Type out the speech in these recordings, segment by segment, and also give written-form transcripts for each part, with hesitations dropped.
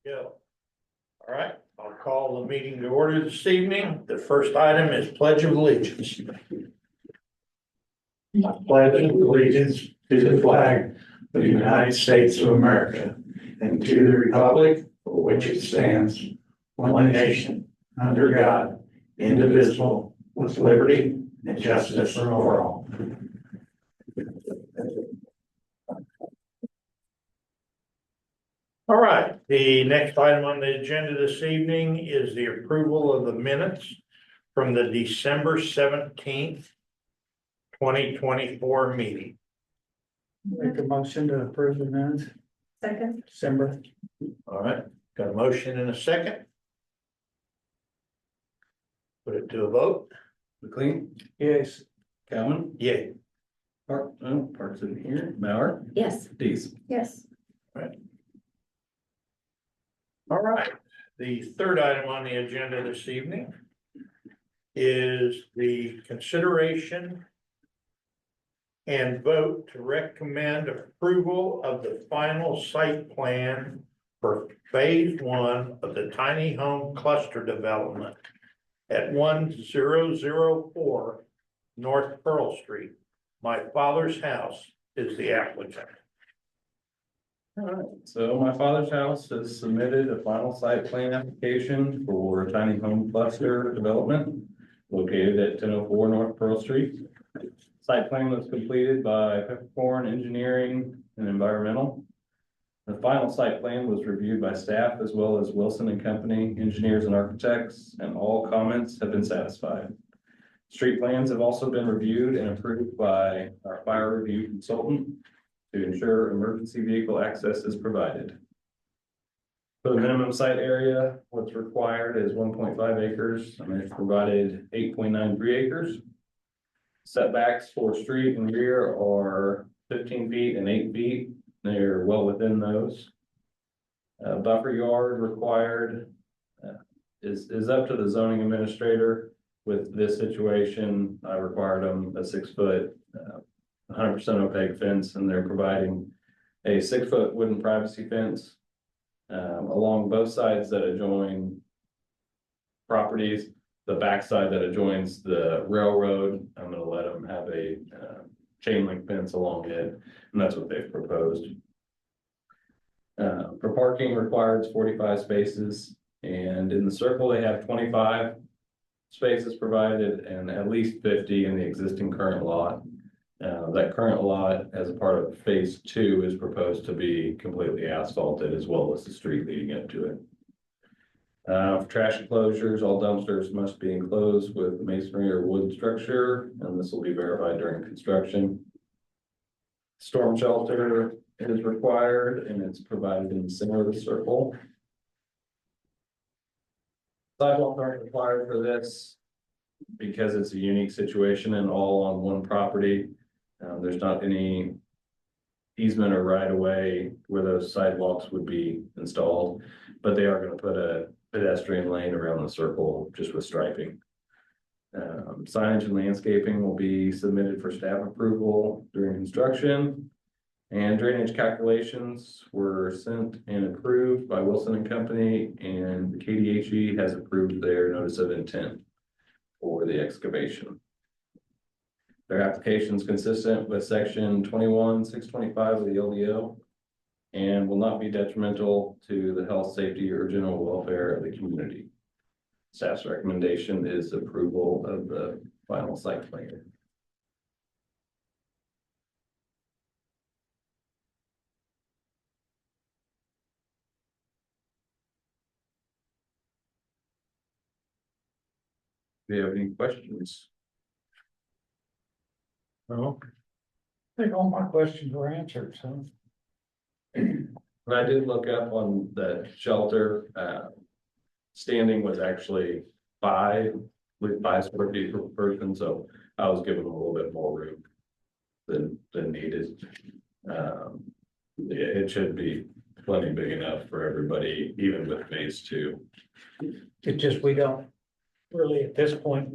Go. All right, I'll call the meeting to order this evening. The first item is Pledge of Allegiance. I pledge allegiance to the flag of the United States of America and to the republic for which it stands, one nation, under God, indivisible, with liberty and justice for all. All right, the next item on the agenda this evening is the approval of the minutes from the December 17th, 2024 meeting. Make a motion to approve the minutes, Second. December. All right, got a motion and a second. Put it to a vote. McLean, Yes. Calvin, Yay. Parks in here, Mauer, Yes. Dees. Yes. All right, the third item on the agenda this evening is the consideration and vote to recommend approval of the final site plan for phase 1 of the tiny home cluster development at 1004 North Pearl Street. My father's house is the applicant. All right, so my father's house has submitted a final site plan application for a tiny home cluster development located at 1004 North Pearl Street. Site plan was completed by Peppercorn Engineering and Environmental. The final site plan was reviewed by staff as well as Wilson and Company engineers and architects, and all comments have been satisfied. Street plans have also been reviewed and approved by our fire review consultant to ensure emergency vehicle access is provided. For the minimum site area, what's required is 1.5 acres, and it's provided 8.93 acres. Setbacks for street and rear are 15 feet and 8 feet. They're well within those. Buffer yard required is up to the zoning administrator. With this situation, I required them a 6 foot, 100% opaque fence, and they're providing a 6 foot wooden privacy fence along both sides that adjoin properties. The backside that adjoins the railroad, I'm going to let them have a chain link fence along it, and that's what they've proposed. For parking required 45 spaces, and in the circle they have 25 spaces provided and at least 50 in the existing current lot. That current lot, as a part of phase 2, is proposed to be completely asphalted as well as the street leading up to it. For trash enclosures, all dumpsters must be enclosed with masonry or wood structure, and this will be verified during construction. Storm shelter is required, and it's provided in the center of the circle. Sidewalks aren't required for this because it's a unique situation and all on one property. There's not any easement or right of way where those sidewalks would be installed, but they are going to put a pedestrian lane around the circle just with striping. Signage and landscaping will be submitted for staff approval during construction, and drainage calculations were sent and approved by Wilson and Company, and the KDHE has approved their notice of intent for the excavation. Their application is consistent with section 21.625 of the LDO and will not be detrimental to the health, safety, or general welfare of the community. Staff's recommendation is approval of the final site plan. Do you have any questions? No. I think all my questions were answered, so. And I did look up on the shelter, standing was actually 5 square feet per person, so I was given a little bit more room than needed. It should be plenty big enough for everybody, even with phase 2. It's just, we don't really at this point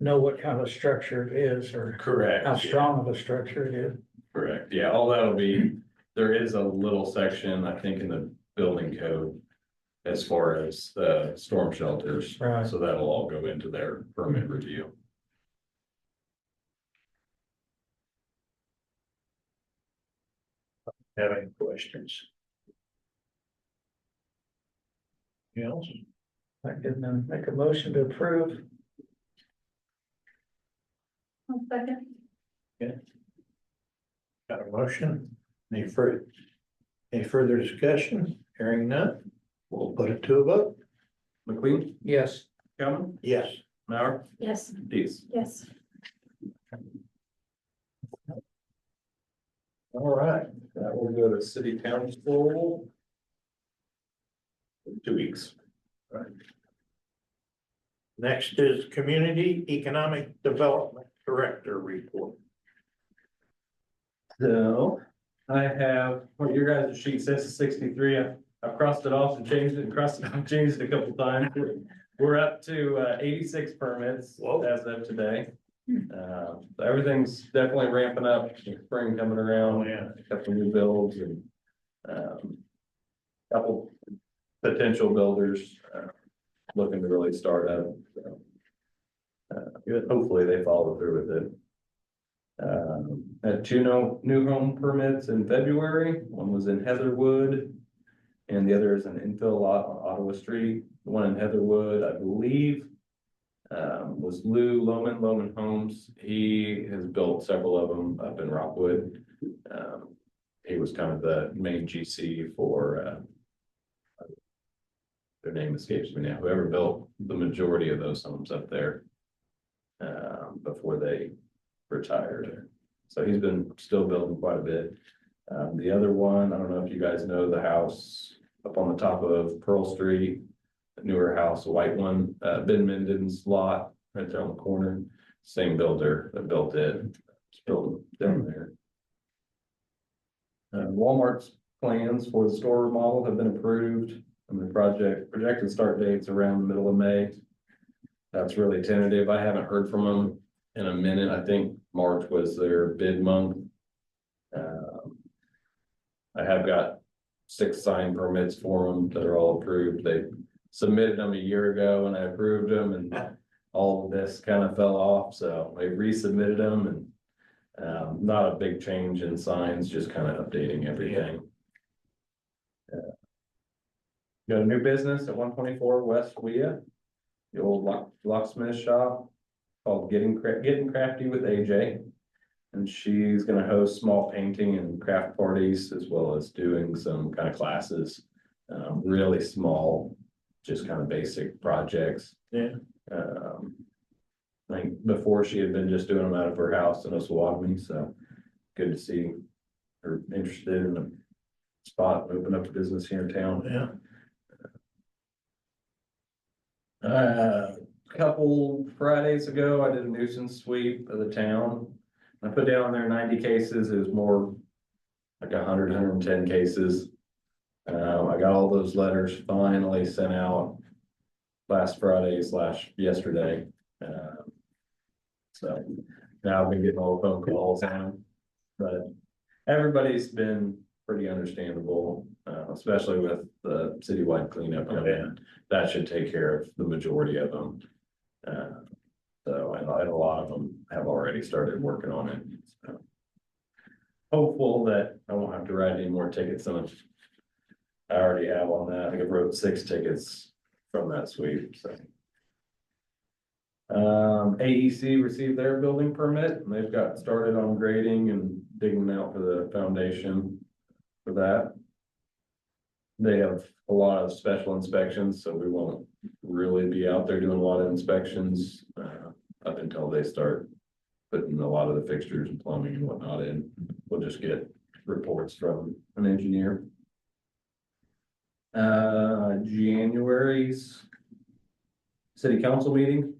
know what kind of structure it is or Correct. how strong of a structure it is. Correct. Yeah, all that'll be, there is a little section, I think, in the building code as far as the storm shelters. Right. So that'll all go into their permit review. Have any questions? Anything else? I can make a motion to approve. One second. Got a motion? Any further discussion? Hearing none, we'll put it to a vote. McQueen, Yes. Kelman, Yes. Mauer, Yes. Dees. Yes. All right. That will go to city council. In 2 weeks. Next is Community Economic Development Director report. So I have, what your guys' sheet says is 63. I've crossed it off and changed it and crossed it off and changed it a couple times. We're up to 86 permits Whoa. as of today. So everything's definitely ramping up, spring coming around. Yeah. A couple new builds and couple potential builders looking to really start up. So, hopefully they follow through with it. Had two new home permits in February. One was in Heatherwood and the other is an infill lot on Ottawa Street. The one in Heatherwood, I believe, was Lou Loman Homes. He has built several of them up in Rockwood. He was kind of the main GC for, their name escapes me now, whoever built the majority of those homes up there before they retired. So he's been still building quite a bit. The other one, I don't know if you guys know the house up on the top of Pearl Street, the newer house, a white one, Ben Minden's lot right there on the corner. Same builder that built it, still down there. Walmart's plans for the store remodel have been approved, and the projected start date's around the middle of May. That's really tentative. I haven't heard from them in a minute. I think March was their bid month. I have got 6 signed permits for them that are all approved. They submitted them a year ago and I approved them, and all of this kind of fell off, so I resubmitted them, and not a big change in signs, just kind of updating everything. Got a new business at 124 West Wea, the old locksmith shop called Getting Crafty with AJ. And she's gonna host small painting and craft parties as well as doing some kind of classes. Really small, just kind of basic projects. Yeah. I think before she had been just doing them out of her house in Osawatomie, so good to see her interested in the spot, open up a business here in town. Yeah. Couple Fridays ago, I did a nuisance sweep of the town. I put down there 90 cases. It was more like 110 cases. I got all those letters finally sent out last Friday / yesterday. So now I've been getting all the phone calls on, but everybody's been pretty understandable, especially with the citywide cleanup coming in. That should take care of the majority of them. So and a lot of them have already started working on it. So hopeful that I won't have to write any more tickets than I already have on that. I think I wrote 6 tickets from that sweep, so. AEC received their building permit and they've got started on grading and digging out for the foundation for that. They have a lot of special inspections, so we won't really be out there doing a lot of inspections up until they start putting a lot of the fixtures and plumbing and whatnot in. We'll just get reports from an engineer. January's city council meeting.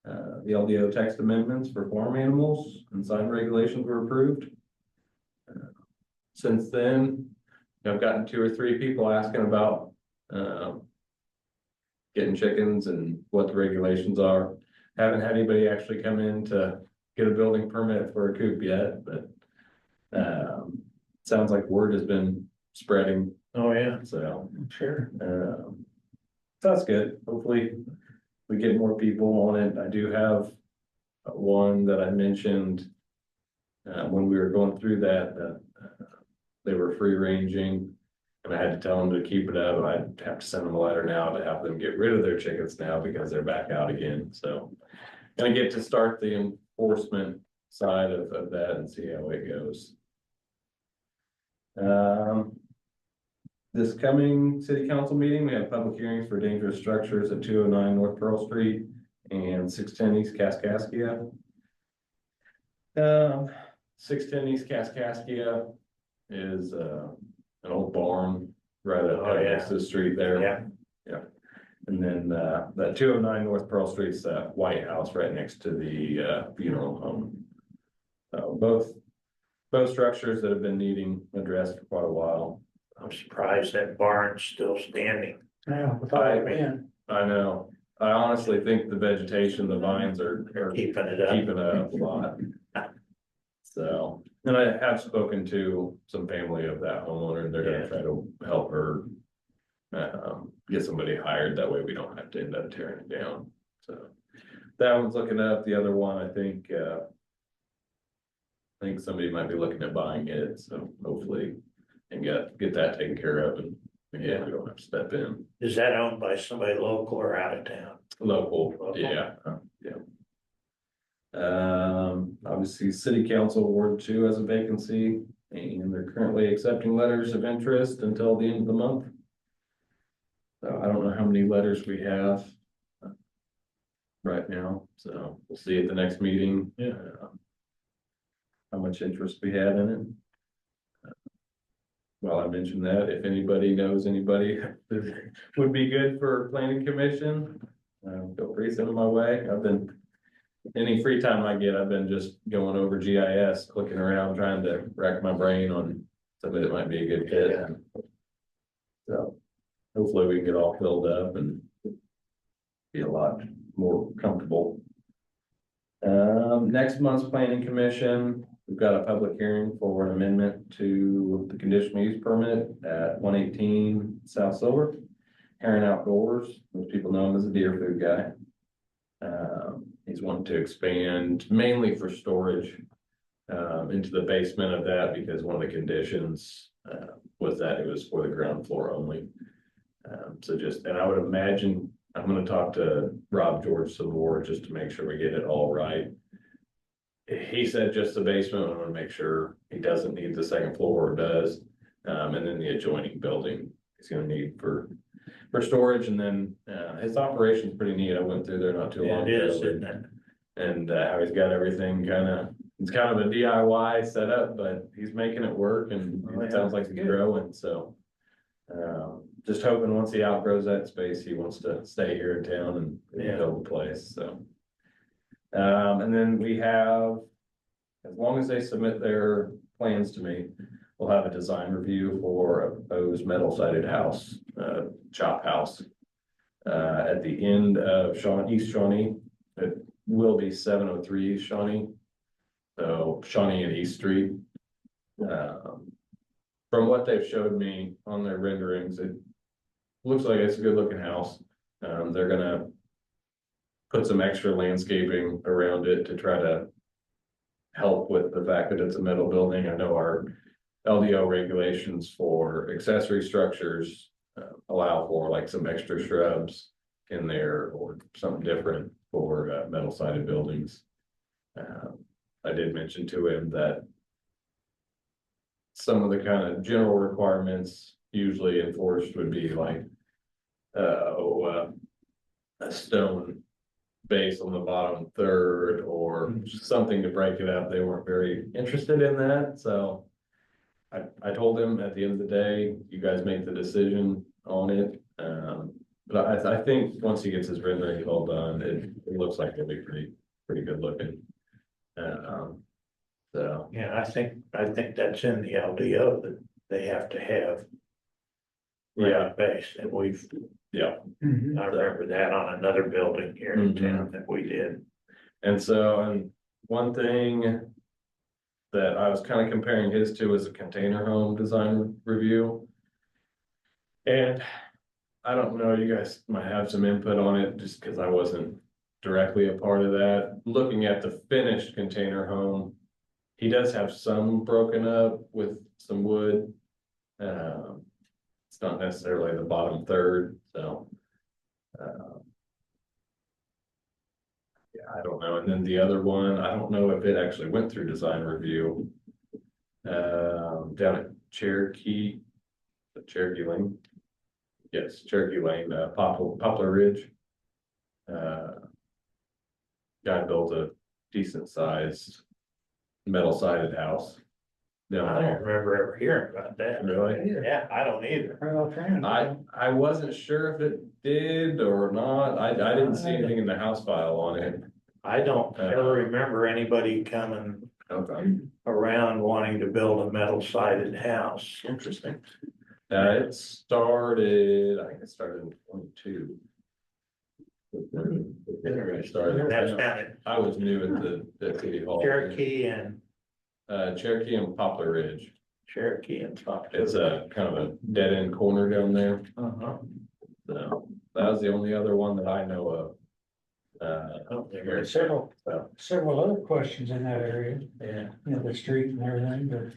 The LDO text amendments for farm animals and sign regulations were approved. Since then, I've gotten 2 or 3 people asking about getting chickens and what the regulations are. Haven't had anybody actually come in to get a building permit for a coop yet, but sounds like word has been spreading, Oh, yeah. so. Sure. That's good. Hopefully we get more people on it. I do have one that I mentioned when we were going through that they were free ranging, and I had to tell them to keep it up. I'd have to send them a letter now to have them get rid of their chickens now because they're back out again. So gonna get to start the enforcement side of that and see how it goes. This coming city council meeting, we have public hearings for dangerous structures at 209 North Pearl Street and 610 East Kaskaskia. 610 East Kaskaskia is an old barn right up next to the street there. Yeah. And then that 209 North Pearl Street's that White House right next to the funeral home. Both structures that have been needing addressed for quite a while. I'm surprised that barn's still standing. Yeah, without it being, I know. I honestly think the vegetation, the vines are Keeping it up. keeping it up a lot. So, and I have spoken to some family of that homeowner, and they're gonna try to help her get somebody hired. That way we don't have to end up tearing it down. So that one's looking up. The other one, I think somebody might be looking at buying it. So hopefully and get that taken care of, and again, we don't have to step in. Is that owned by somebody local or out of town? Local, yeah. Obviously, city council Ward 2 has a vacancy, and they're currently accepting letters of interest until the end of the month. So I don't know how many letters we have right now, so we'll see at the next meeting. How much interest we had in it. Well, I mentioned that if anybody knows anybody that would be good for planning commission, feel free to send them my way. Any free time I get, I've been just going over GIS, clicking around, trying to rack my brain on somebody that might be a good fit. So hopefully we can get all filled up and be a lot more comfortable. Next month's planning commission, we've got a public hearing for an amendment to the conditional use permit at 118 South Silver. Heron Outdoors, most people know him as a deer food guy. He's wanting to expand mainly for storage into the basement of that, because one of the conditions was that it was for the ground floor only. And I would imagine, I'm gonna talk to Rob George some more just to make sure we get it all right. He said just the basement. I want to make sure he doesn't need the second floor or does. And then the adjoining building he's going to need for storage. And then his operation's pretty neat. I went through there not too long ago. It is, isn't it? And how he's got everything it's kind of a DIY setup, but he's making it work, and it sounds like he's growing. So just hoping once he outgrows that space, he wants to stay here in town and build a place. So. And then we have, as long as they submit their plans to me, we'll have a design review for a proposed metal sided house, chop house. At the end of East Shawnee. It will be 703 East Shawnee. So Shawnee and East Street. From what they've showed me on their renderings, it looks like it's a good looking house. They're gonna put some extra landscaping around it to try to help with the fact that it's a metal building. I know our LDO regulations for accessory structures allow for like some extra shrubs in there or something different for metal sided buildings. I did mention to him that some of the kind of general requirements usually enforced would be like a stone base on the bottom third or something to break it up. They weren't very interested in that. So I told him at the end of the day, you guys make the decision on it. But I think once he gets his rendering all done, it looks like it'll be pretty good looking. So Yeah, I think that's in the LDO that they have to have. Base, and yeah. I remember that on another building here in town that we did. And one thing that I was kind of comparing his to as a container home design review. And I don't know, you guys might have some input on it just because I wasn't directly a part of that. Looking at the finished container home, he does have some broken up with some wood. It's not necessarily the bottom third, so. Yeah, I don't know. And then the other one, I don't know if it actually went through design review. Down at Cherokee Lane. Yes, Cherokee Lane, Poplar Ridge. Guy built a decent sized metal sided house down I don't there. remember ever hearing about that. Really? Yeah, I don't either. I wasn't sure if it did or not. I didn't see anything in the house file on it. I don't ever remember anybody coming Okay, around wanting to build a metal sided house. interesting. It started, I think it started in 22. It started. That's down at I was new at the city hall. Cherokee and Poplar Ridge. Cherokee and Poplar. It's a kind of a dead end corner down there. Uh-huh. So that was the only other one that I know of. There's several other questions in that area, Yeah, you know, the street and everything,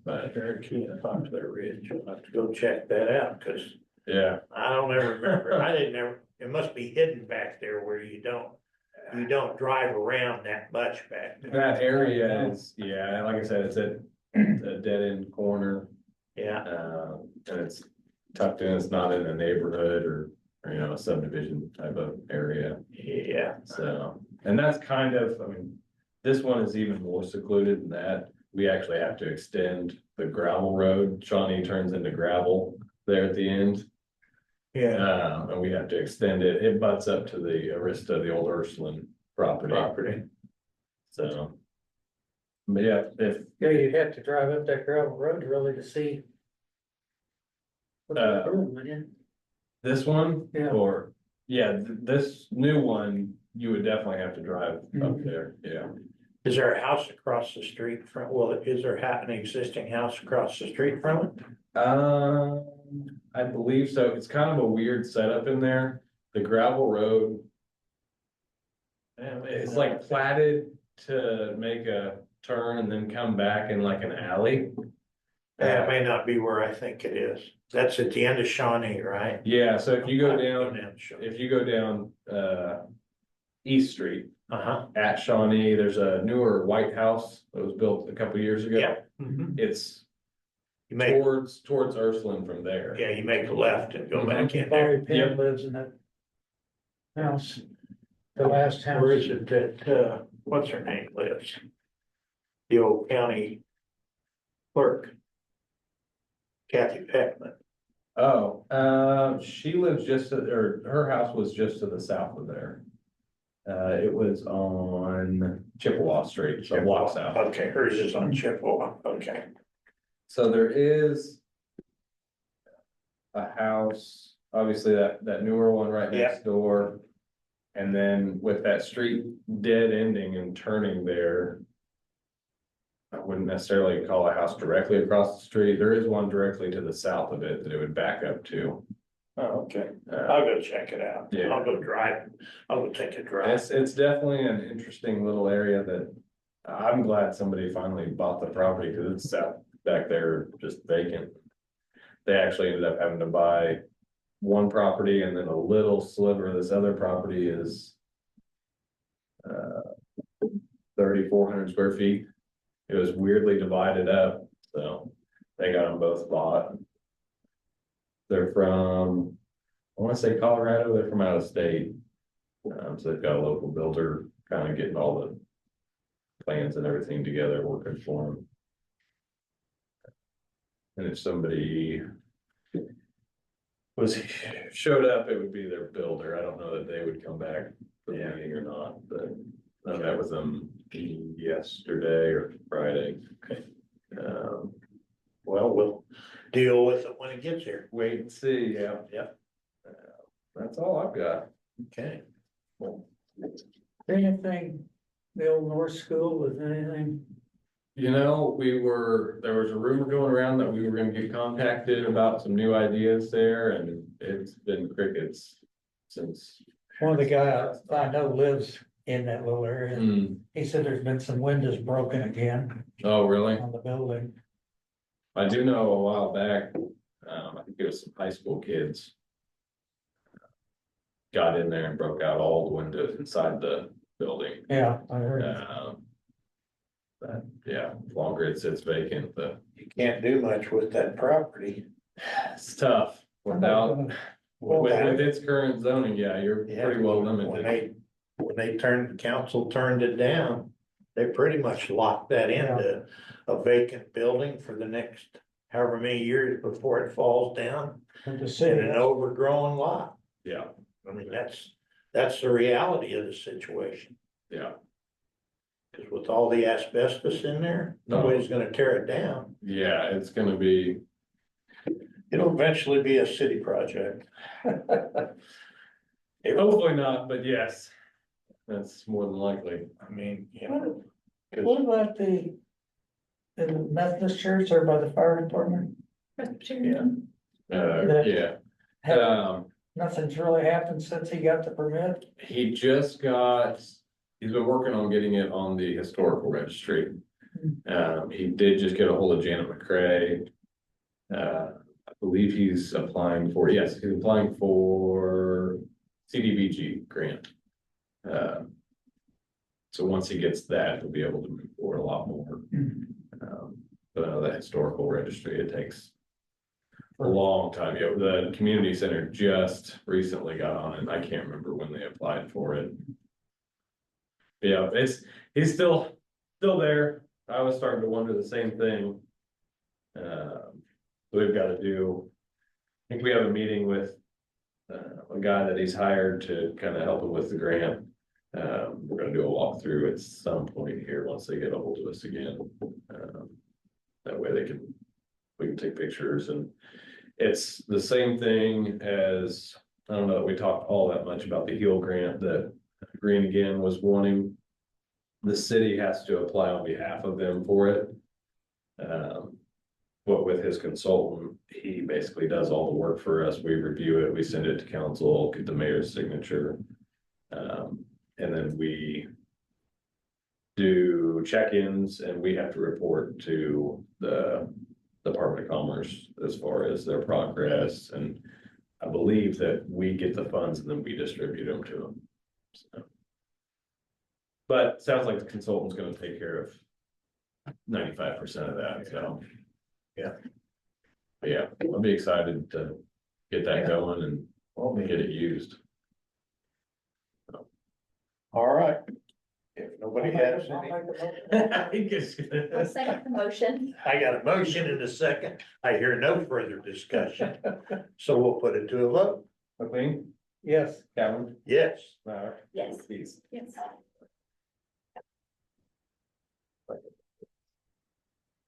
But Cherokee and Poplar Ridge. I'll have to go check that out, cause yeah, I don't ever remember. I didn't ever, it must be hidden back there where you don't drive around that much back there. that area is, yeah, like I said, it's at a dead end corner. Yeah, And it's tucked in, it's not in a neighborhood or you know, a subdivision type of area. yeah. So, and that's kind of, I mean, this one is even more secluded than that. We actually have to extend the gravel road. Shawnee turns into gravel there at the end. Yeah, And we have to extend it. It butts up to the Arista, the old Ursuline property. So. But yeah, yeah, you'd have to drive up that gravel road really to see. What they're doing, wouldn't you? this one, Yeah. or, yeah, this new one, you would definitely have to drive up Mhm. there, yeah. is there a house across the street from, well, is there an existing house across the street from it? I believe so. It's kind of a weird setup in there. The gravel road, it's like platted to make a turn and then come back in like an alley. That may not be where I think it is. That's at the end of Shawnee, right? Yeah, so if you go Down down, Shawnee. if you go down, East Street Uh-huh, at Shawnee, there's a newer White House that was built a couple years ago. yeah. Mhm. It's You make, towards Ursuline from there. yeah, you make a left and go back in Barry there. Penn Yep. lives in that house, the last house. Where is it that, what's her name lives? The old county clerk. Kathy Peckman. Oh, she lives or her house was just to the south of there. It was on Chippewa Street, so block south. Okay, hers is on Chippewa, okay. So there is a house, obviously that newer one right next door. And then with that street dead ending and turning there, I wouldn't necessarily call a house directly across the street. There is one directly to the south of it that it would back up to. Oh, okay, Uh, I'll go check it out. Yeah. I'll go drive, I'll go take a drive. It's definitely an interesting little area that I'm glad somebody finally bought the property because it's out back there just vacant. They actually ended up having to buy one property and then a little sliver. This other property is 3,400 square feet. It was weirdly divided up, so they got them both bought. They're from, I want to say Colorado. They're from out of state. So they've got a local builder kind of getting all the plans and everything together, working for them. And if somebody showed up, it would be their builder. I don't know that they would come back for the meeting or not, but I met with them yesterday or Friday. Well, we'll deal with it when it gets here. Wait and see, yeah. Yep. That's all I've got. Okay. Anything, the old North School, was anything There was a rumor going around that we were gonna get contacted about some new ideas there, and it's been crickets since. One of the guys I know lives in that little area. Hmm. He said there's been some windows broken again Oh, really? on the building. I do know a while back, I think it was some high school kids. Got in there and broke out all the windows inside the building. Yeah, I heard. But yeah, longer it sits vacant, You can't do much with that property. it's tough without, with its current zoning, yeah, you're Yeah, pretty well When limited. council turned it down, they pretty much locked that into a vacant building for the next however many years before it falls down And the in city, an overgrown lot. Yeah, I mean, that's the reality of the situation. yeah, Cause with all the asbestos in there, nobody's gonna tear it down. yeah, it's gonna be, It'll eventually be a city project. hopefully not, but yes. That's more than likely. I mean, you know. what about the Methodist church or by the fire department? Presbyterian. Yeah, Nothing's really happened since he got the permit. he's been working on getting it on the historical registry. He did just get a hold of Janet McCrae. I believe he's applying for CDBG grant. So once he gets that, he'll be able to move forward a lot more. But the historical registry, it takes a long time. The community center just recently got on it. I can't remember when they applied for it. But yeah, he's still there. I was starting to wonder the same thing. We've got to do, I think we have a meeting with a guy that he's hired to kind of help him with the grant. We're gonna do a walkthrough at some point here once they get a hold of us again. That way we can take pictures, and it's the same thing as, I don't know that we talked all that much about the HEAL grant that Green Again was wanting. The city has to apply on behalf of them for it. But with his consultant, he basically does all the work for us. We review it, we send it to council, get the mayor's signature. And then we do check-ins, and we have to report to the Department of Commerce as far as their progress. And I believe that we get the funds and then we distribute them to them. So. But sounds like the consultant's gonna take care of 95% of that, so. Yeah. But yeah, I'll be excited to get that going and get it used. All right. If nobody has I'll any, make a motion. I'll second the motion. I got a motion in a second. I hear no further discussion. So we'll put it to a vote. McLean, Yes, Calvin, Yes. Mauer, Yes. Keys. Yes.